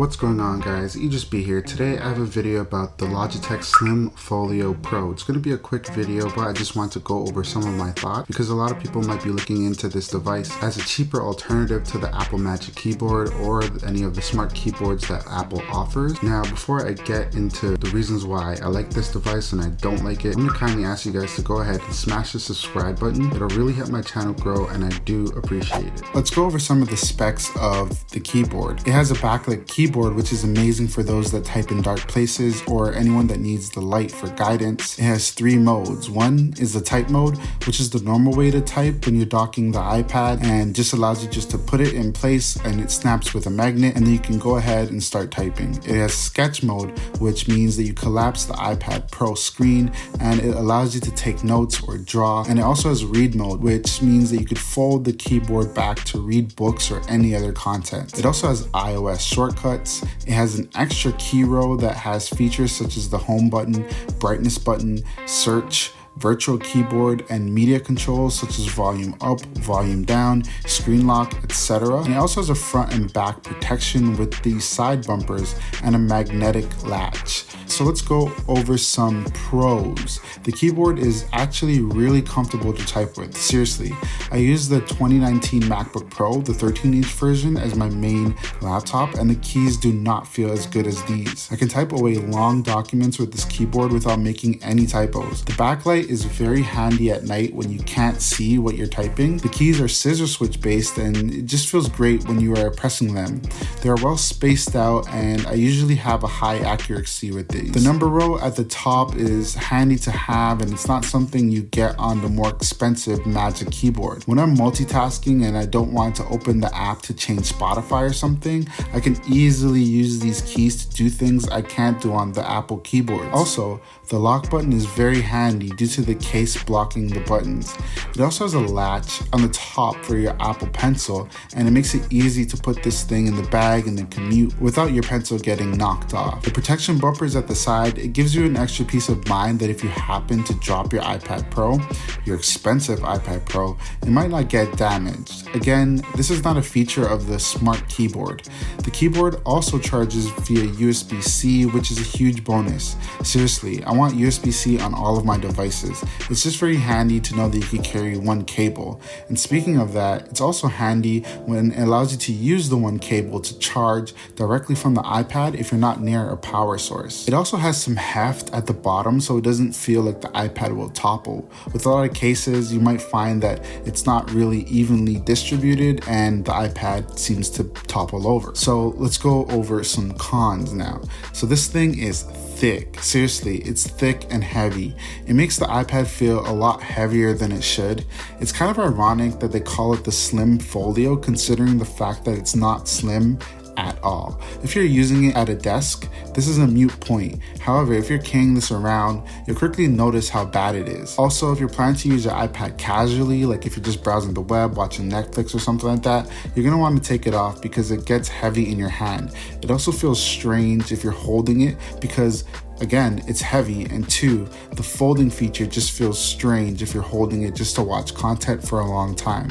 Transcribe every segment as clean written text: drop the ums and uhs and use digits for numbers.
What's going on, guys? Idris here. Today I have a video about the Logitech Slim Folio Pro. It's going to be a quick video, but I just want to go over some of my thoughts because a lot of people might be looking into this device as a cheaper alternative to the Apple Magic Keyboard or any of the smart keyboards that Apple offers. Now, before I get into the reasons why I like this device and I don't like it, I'm going to kindly ask you guys to go ahead and smash the subscribe button. It'll really help my channel grow and I do appreciate it. Let's go over some of the specs of the keyboard. It has a backlit keyboard, which is amazing for those that type in dark places or anyone that needs the light for guidance. It has 3 modes. One is the type mode, which is the normal way to type when you're docking the iPad, and just allows you just to put it in place and it snaps with a magnet, and then you can go ahead and start typing. It has sketch mode, which means that you collapse the iPad Pro screen and it allows you to take notes or draw. And it also has read mode, which means that you could fold the keyboard back to read books or any other content. It also has iOS shortcuts. It has an extra key row that has features such as the home button, brightness button, search, virtual keyboard, and media controls such as volume up, volume down, screen lock, etc. And it also has a front and back protection with these side bumpers and a magnetic latch. So let's go over some pros. The keyboard is actually really comfortable to type with. Seriously, I use the 2019 MacBook Pro, the 13-inch version, as my main laptop, and the keys do not feel as good as these. I can type away long documents with this keyboard without making any typos. The backlight is very handy at night when you can't see what you're typing. The keys are scissor switch based and it just feels great when you are pressing them. They're well spaced out and I usually have a high accuracy with these. The number row at the top is handy to have and it's not something you get on the more expensive Magic Keyboard. When I'm multitasking and I don't want to open the app to change Spotify or something, I can easily use these keys to do things I can't do on the Apple keyboard. Also, the lock button is very handy due to the case blocking the buttons. It also has a latch on the top for your Apple Pencil, and it makes it easy to put this thing in the bag and then commute without your pencil getting knocked off. The protection bumpers at the side, it gives you an extra peace of mind that if you happen to drop your iPad Pro, your expensive iPad Pro, it might not get damaged. Again, this is not a feature of the smart keyboard. The keyboard also charges via USBC, which is a huge bonus. Seriously, I want USBC on all of my devices. It's just very handy to know that you can carry one cable. And speaking of that, it's also handy when it allows you to use the one cable to charge directly from the iPad if you're not near a power source. It also has some heft at the bottom so it doesn't feel like the iPad will topple. With a lot of cases, you might find that it's not really evenly distributed and the iPad seems to topple over. So let's go over some cons now. So this thing is thick. Seriously, it's thick and heavy. It makes the iPad feel a lot heavier than it should. It's kind of ironic that they call it the Slim Folio, considering the fact that it's not slim at all. If you're using it at a desk, this is a moot point. However, if you're carrying this around, you'll quickly notice how bad it is. Also, if you're planning to use your iPad casually, like if you're just browsing the web, watching Netflix or something like that, you're gonna want to take it off because it gets heavy in your hand. It also feels strange if you're holding it because again, it's heavy, and 2, the folding feature just feels strange if you're holding it just to watch content for a long time.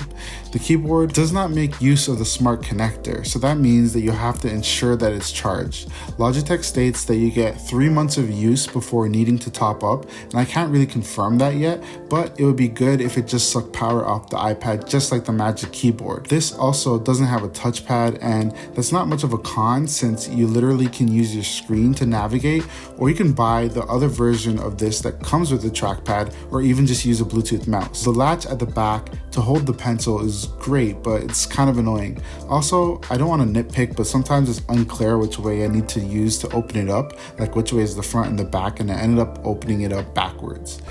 The keyboard does not make use of the smart connector, so that means that you have to ensure that it's charged. Logitech states that you get 3 months of use before needing to top up, and I can't really confirm that yet, but it would be good if it just sucked power off the iPad just like the Magic Keyboard. This also doesn't have a touchpad, and that's not much of a con since you literally can use your screen to navigate, or you can buy the other version of this that comes with a trackpad or even just use a Bluetooth mouse. The latch at the back to hold the pencil is great, but it's kind of annoying. Also, I don't want to nitpick, but sometimes it's unclear which way I need to use to open it up, like which way is the front and the back, and I ended up opening it up backwards.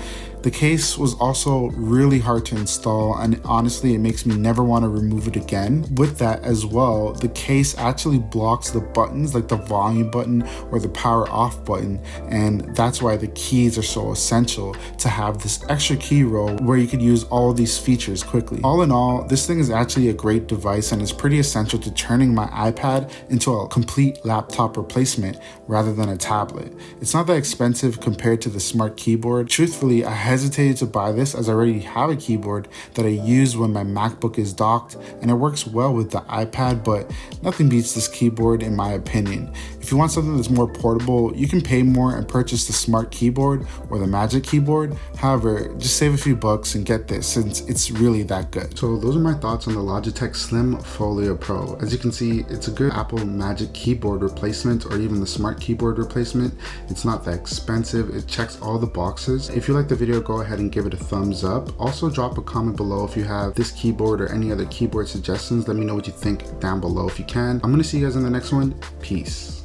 The case was also really hard to install, and honestly, it makes me never want to remove it again. With that as well, the case actually blocks the buttons like the volume button or the power off button, and that's why the keys are so essential to have this extra key row where you could use all these features quickly. All in all, this thing is actually a great device and is pretty essential to turning my iPad into a complete laptop replacement rather than a tablet. It's not that expensive compared to the smart keyboard. Truthfully, I hesitated to buy this as I already have a keyboard that I use when my MacBook is docked, and it works well with the iPad, but nothing beats this keyboard in my opinion. If you want something that's more portable, you can pay more and purchase the Smart Keyboard or the Magic Keyboard. However, just save a few bucks and get this since it's really that good. So those are my thoughts on the Logitech Slim Folio Pro. As you can see, it's a good Apple Magic Keyboard replacement or even the Smart Keyboard replacement. It's not that expensive. It checks all the boxes. If you like the video, go ahead and give it a thumbs up. Also drop a comment below if you have this keyboard or any other keyboard suggestions. Let me know what you think down below if you can. I'm gonna see you guys in the next one. Peace.